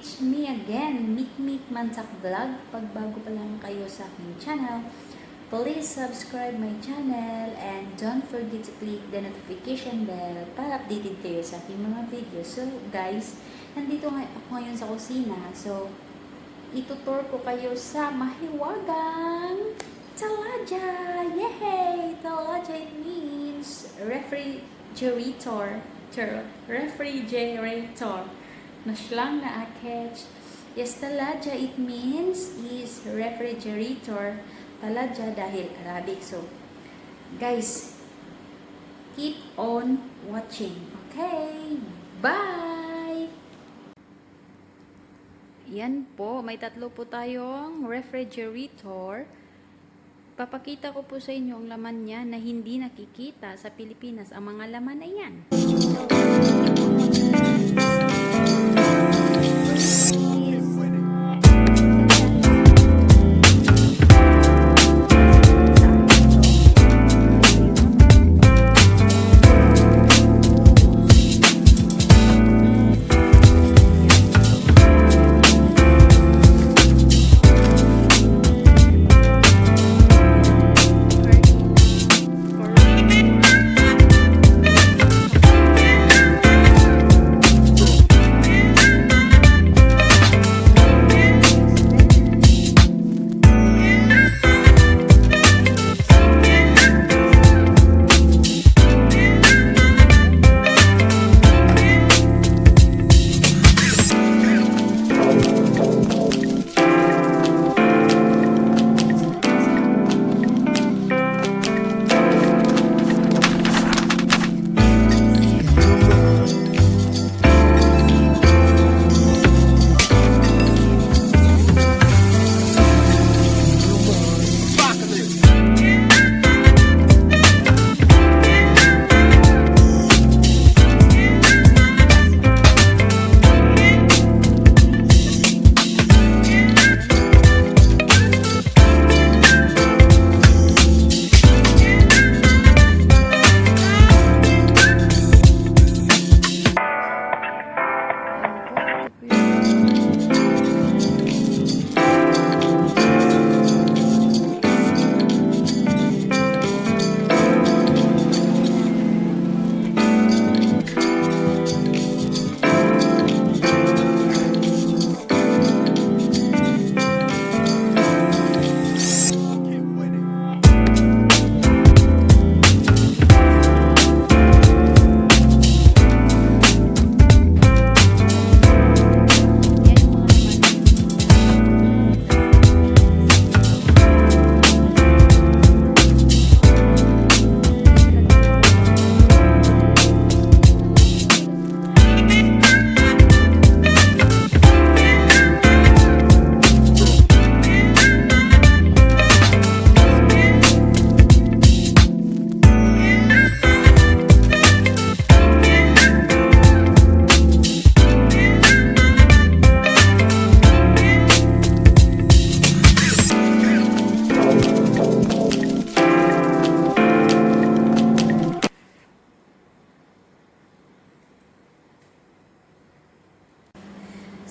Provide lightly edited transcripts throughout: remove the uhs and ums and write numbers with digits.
It's me again, Mikmik Mansak Vlog. Pag bago pa lang kayo sa aking channel, please subscribe my channel and don't forget to click the notification bell para updated kayo sa aking mga videos. So guys, nandito ako ngayon sa kusina. So, itutur ko kayo sa mahiwagang talaga. Yay! Talaga, it means refrigerator. Refrigerator. Naslang na akech. Yes, talaga, it means is refrigerator. Talaga dahil Arabic. So, guys, keep on watching. Okay? Bye! Yan po, may tatlo po tayong refrigerator. Papakita ko po sa inyo ang laman niya na hindi nakikita sa Pilipinas. Ang mga laman na yan.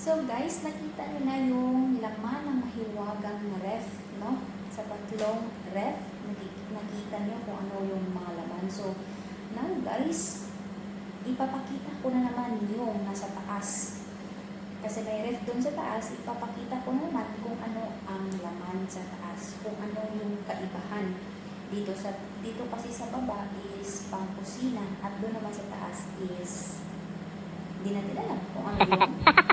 So guys, nakita nyo na yung laman ng mahiwagang ref, no? Sa tatlong ref, nakita nyo kung ano yung mga laman. So, now guys, ipapakita ko na naman yung nasa taas. Kasi may ref dun sa taas, ipapakita ko naman kung ano ang laman sa taas. Kung ano yung kaibahan. Dito kasi sa baba is pang kusina at doon naman sa taas is hindi natin alam kung ano yung